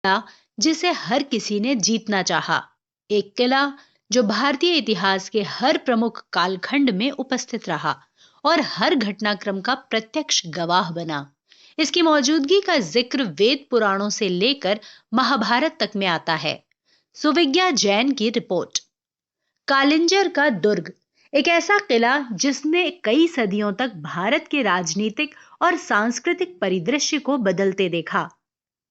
किला जिसे हर किसी ने जीतना चाहा। एक किला जो भारतीय इतिहास के हर प्रमुख कालखंड में उपस्थित रहा और हर घटनाक्रम का प्रत्यक्ष गवाह बना। इसकी मौजूदगी का जिक्र वेद पुराणों से लेकर महाभारत तक में आता है। सुविज्ञा जैन की रिपोर्ट। कालिंजर का दुर्ग एक ऐसा किला जिसने कई सदियों तक भारत के राजनीतिक और सांस्कृतिक परिदृश्य को बदलते देखा।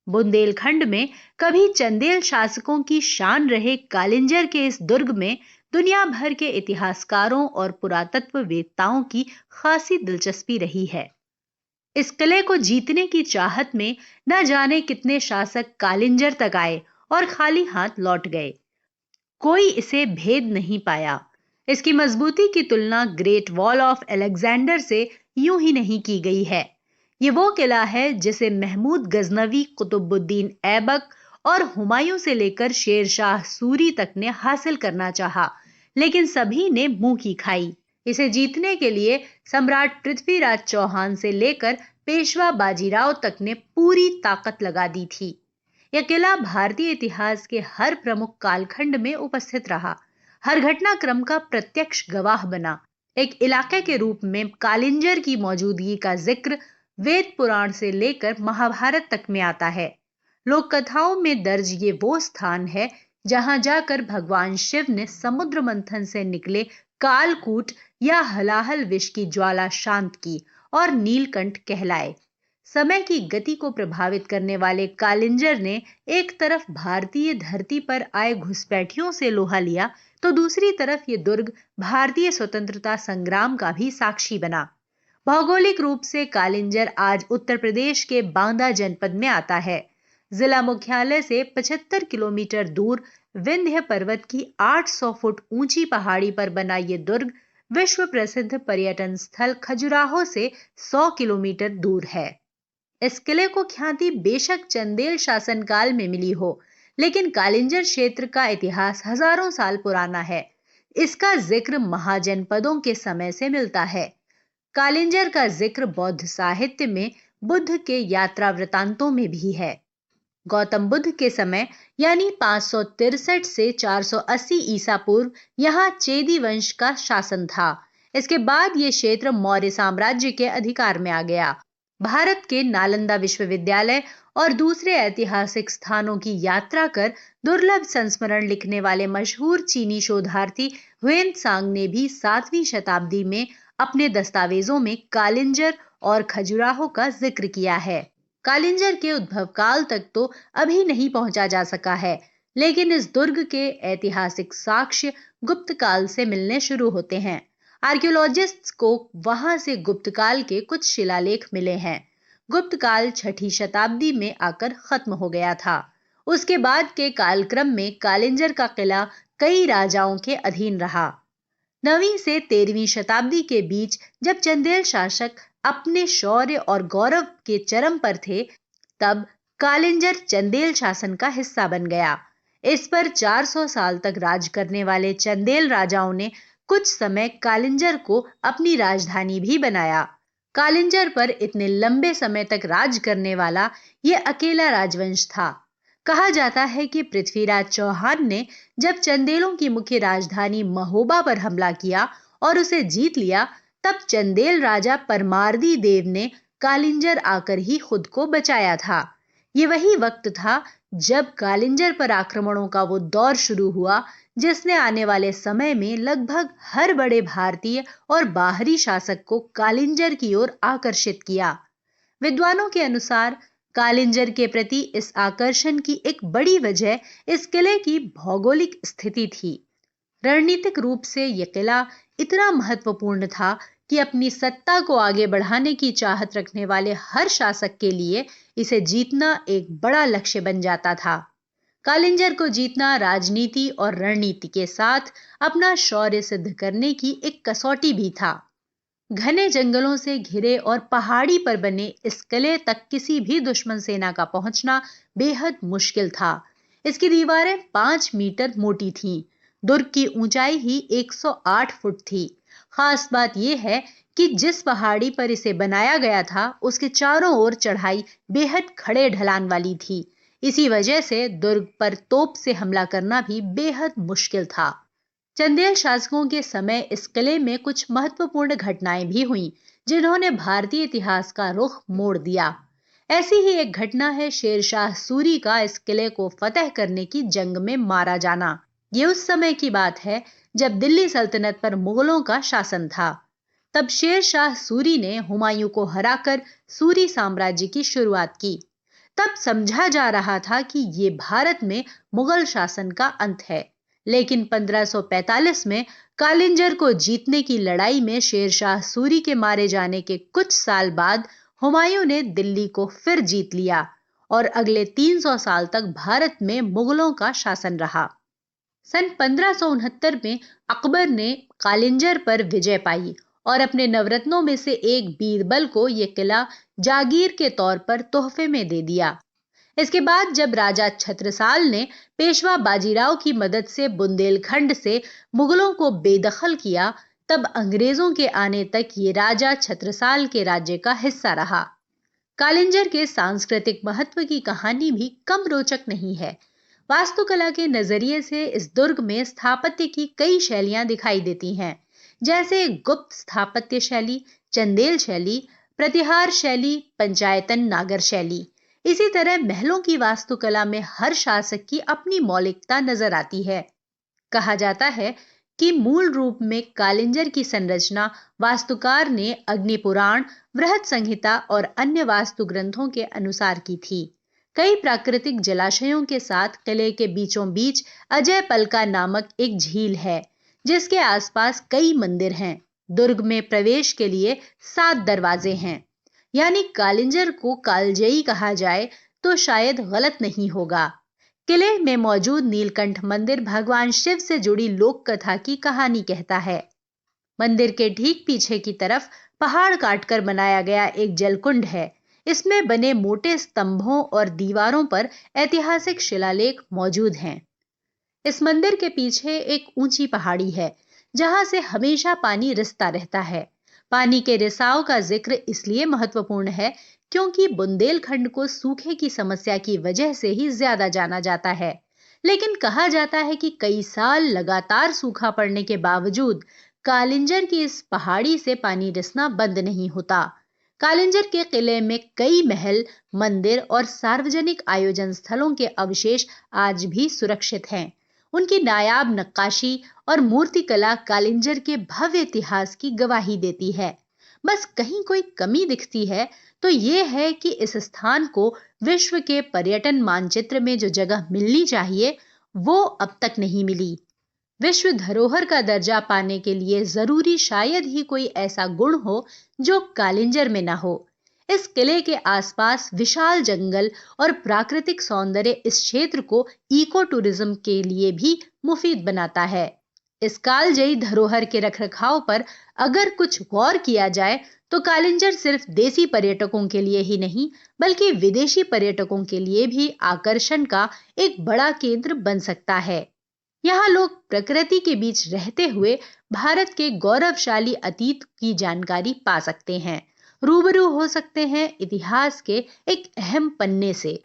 बुंदेलखंड में कभी चंदेल शासकों की शान रहे कालिंजर के इस दुर्ग में दुनिया भर के इतिहासकारों और पुरातत्ववेत्ताओं की खासी दिलचस्पी रही है। इस किले को जीतने की चाहत में न जाने कितने शासक कालिंजर तक आए और खाली हाथ लौट गए। कोई इसे भेद नहीं पाया। इसकी मजबूती की तुलना ग्रेट वॉल ऑफ अलेक्जेंडर से यूं ही नहीं की गई है। ये वो किला है जिसे महमूद गजनवी, कुतुबुद्दीन ऐबक और हुमायूं से लेकर शेर शाह सूरी तक ने हासिल करना चाहा, लेकिन सभी ने मुंह की खाई। इसे जीतने के लिए सम्राट पृथ्वीराज चौहान से लेकर पेशवा बाजीराव तक ने पूरी ताकत लगा दी थी। यह किला भारतीय इतिहास के हर प्रमुख कालखंड में उपस्थित रहा, हर घटनाक्रम का प्रत्यक्ष गवाह बना। एक इलाके के रूप में कालिंजर की मौजूदगी का जिक्र वेद पुराण से लेकर महाभारत तक में आता है। लोक कथाओं में दर्ज ये वो स्थान है जहां जाकर भगवान शिव ने समुद्र मंथन से निकले कालकूट या हलाहल विष की ज्वाला शांत की और नीलकंठ कहलाए। समय की गति को प्रभावित करने वाले कालिंजर ने एक तरफ भारतीय धरती पर आए घुसपैठियों से लोहा लिया, तो दूसरी तरफ ये दुर्ग भारतीय स्वतंत्रता संग्राम का भी साक्षी बना। भौगोलिक रूप से कालिंजर आज उत्तर प्रदेश के बांदा जनपद में आता है। जिला मुख्यालय से 75 किलोमीटर दूर विंध्य पर्वत की 800 फुट ऊंची पहाड़ी पर बना ये दुर्ग विश्व प्रसिद्ध पर्यटन स्थल खजुराहो से 100 किलोमीटर दूर है। इस किले को ख्याति बेशक चंदेल शासनकाल में मिली हो, लेकिन कालिंजर क्षेत्र का इतिहास हजारों साल पुराना है। इसका जिक्र महाजनपदों के समय से मिलता है। कालिंजर का जिक्र बौद्ध साहित्य में बुद्ध के यात्रा वृतांतों में भी है। गौतम बुद्ध के समय यानी 563 से 480 ईसा पूर्व यहाँ चेदी वंश का शासन था। इसके बाद ये क्षेत्र मौर्य साम्राज्य के अधिकार में आ गया। भारत के नालंदा विश्वविद्यालय और दूसरे ऐतिहासिक स्थानों की यात्रा कर दुर्लभ संस्मरण लिखने वाले मशहूर चीनी शोधार्थी ह्वेन त्सांग ने भी 7वीं शताब्दी में अपने दस्तावेजों में कालिंजर और खजुराहो का जिक्र किया है। कालिंजर के उद्भव काल तक तो अभी नहीं पहुंचा जा सका है, लेकिन इस दुर्ग के ऐतिहासिक साक्ष्य गुप्त काल से मिलने शुरू होते हैं। आर्कियोलॉजिस्ट्स को वहां से गुप्त काल के कुछ शिलालेख मिले हैं। गुप्त काल 6ठी शताब्दी में आकर खत्म हो गया था। उसके बाद के कालक्रम में कालिंजर का किला कई राजाओं के अधीन रहा। 9वीं से 13वीं शताब्दी के बीच जब चंदेल शासक अपने शौर्य और गौरव के चरम पर थे, तब कालिंजर चंदेल शासन का हिस्सा बन गया। इस पर 400 साल तक राज करने वाले चंदेल राजाओं ने कुछ समय कालिंजर को अपनी राजधानी भी बनाया। कालिंजर पर इतने लंबे समय तक राज करने वाला यह अकेला राजवंश था। कहा जाता है कि पृथ्वीराज चौहान ने जब चंदेलों की मुख्य राजधानी महोबा पर हमला किया और उसे जीत लिया, तब चंदेल राजा परमार्दी देव ने कालिंजर आकर ही खुद को बचाया था। ये वही वक्त था जब कालिंजर पर आक्रमणों का वो दौर शुरू हुआ जिसने आने वाले समय में लगभग हर बड़े भारतीय और बाहरी शासक को कालिंजर की ओर आकर्षित किया। विद्वानों के अनुसार कालिंजर के प्रति इस आकर्षण की एक बड़ी वजह इस किले की भौगोलिक स्थिति थी। रणनीतिक रूप से यह किला इतना महत्वपूर्ण था कि अपनी सत्ता को आगे बढ़ाने की चाहत रखने वाले हर शासक के लिए इसे जीतना एक बड़ा लक्ष्य बन जाता था। कालिंजर को जीतना राजनीति और रणनीति के साथ अपना शौर्य सिद्ध करने की एक कसौटी भी था। घने जंगलों से घिरे और पहाड़ी पर बने इस किले तक किसी भी दुश्मन सेना का पहुंचना बेहद मुश्किल था। इसकी दीवारें 5 मीटर मोटी थीं। दुर्ग की ऊंचाई ही 108 फुट थी। खास बात यह है कि जिस पहाड़ी पर इसे बनाया गया था, उसके चारों ओर चढ़ाई बेहद खड़े ढलान वाली थी। इसी वजह से दुर्ग पर तोप से हमला करना भी बेहद मुश्किल था। चंदेल शासकों के समय इस किले में कुछ महत्वपूर्ण घटनाएं भी हुईं, जिन्होंने भारतीय इतिहास का रुख मोड़ दिया। ऐसी ही एक घटना है शेरशाह सूरी का इस किले को फतेह करने की जंग में मारा जाना। ये उस समय की बात है जब दिल्ली सल्तनत पर मुगलों का शासन था। तब शेरशाह सूरी ने हुमायूं को हराकर सूरी साम्राज्य की शुरुआत की। तब समझा जा रहा था कि ये भारत में मुगल शासन का अंत है। लेकिन 1545 में कालिंजर को जीतने की लड़ाई में शेरशाह सूरी के मारे जाने के कुछ साल बाद हुमायूं ने दिल्ली को फिर जीत लिया और अगले 300 साल तक भारत में मुगलों का शासन रहा। सन 1569 में अकबर ने कालिंजर पर विजय पाई और अपने नवरत्नों में से एक बीरबल को यह किला जागीर के तौर पर तोहफे में दे दिया। इसके बाद जब राजा छत्रसाल ने पेशवा बाजीराव की मदद से बुंदेलखंड से मुगलों को बेदखल किया, तब अंग्रेजों के आने तक ये राजा छत्रसाल के राज्य का हिस्सा रहा। कालिंजर के सांस्कृतिक महत्व की कहानी भी कम रोचक नहीं है। वास्तुकला के नजरिए से इस दुर्ग में स्थापत्य की कई शैलियां दिखाई देती हैं, जैसे गुप्त स्थापत्य शैली, चंदेल शैली, प्रतिहार शैली, पंचायतन नागर शैली। इसी तरह महलों की वास्तुकला में हर शासक की अपनी मौलिकता नजर आती है। कहा जाता है कि मूल रूप में कालिंजर की संरचना वास्तुकार ने अग्नि पुराण, बृहत संहिता और अन्य वास्तु ग्रंथों के अनुसार की थी। कई प्राकृतिक जलाशयों के साथ किले के बीचों बीच अजय पलका नामक एक झील है, जिसके आसपास कई मंदिर हैं। दुर्ग में प्रवेश के लिए 7 दरवाजे हैं, यानी कालिंजर को कालजयी कहा जाए तो शायद गलत नहीं होगा। किले में मौजूद नीलकंठ मंदिर भगवान शिव से जुड़ी लोक कथा की कहानी कहता है। मंदिर के ठीक पीछे की तरफ पहाड़ काटकर बनाया गया एक जलकुंड है। इसमें बने मोटे स्तंभों और दीवारों पर ऐतिहासिक शिलालेख मौजूद हैं। इस मंदिर के पीछे एक ऊंची पहाड़ी है, जहां से हमेशा पानी रिसता रहता है। पानी के रिसाव का जिक्र इसलिए महत्वपूर्ण है क्योंकि बुंदेलखंड को सूखे की समस्या की वजह से ही ज्यादा जाना जाता है। लेकिन कहा जाता है कि कई साल लगातार सूखा पड़ने के बावजूद कालिंजर की इस पहाड़ी से पानी रिसना बंद नहीं होता। कालिंजर के किले में कई महल, मंदिर और सार्वजनिक आयोजन स्थलों के अवशेष आज भी सुरक्षित हैं। उनकी नायाब नक्काशी और मूर्तिकला कालिंजर के भव्य इतिहास की गवाही देती है। बस कहीं कोई कमी दिखती है तो ये है कि इस स्थान को विश्व के पर्यटन मानचित्र में जो जगह मिलनी चाहिए वो अब तक नहीं मिली। विश्व धरोहर का दर्जा पाने के लिए जरूरी शायद ही कोई ऐसा गुण हो जो कालिंजर में ना हो। इस किले के आसपास विशाल जंगल और प्राकृतिक सौंदर्य इस क्षेत्र को इको टूरिज्म के लिए भी मुफीद बनाता है। इस कालजयी धरोहर के रखरखाव पर अगर कुछ गौर किया जाए तो कालिंजर सिर्फ देसी पर्यटकों के लिए ही नहीं बल्कि विदेशी पर्यटकों के लिए भी आकर्षण का एक बड़ा केंद्र बन सकता है। यहाँ लोग प्रकृति के बीच रहते हुए भारत के गौरवशाली अतीत की जानकारी पा सकते हैं, रूबरू हो सकते हैं इतिहास के एक अहम पन्ने से।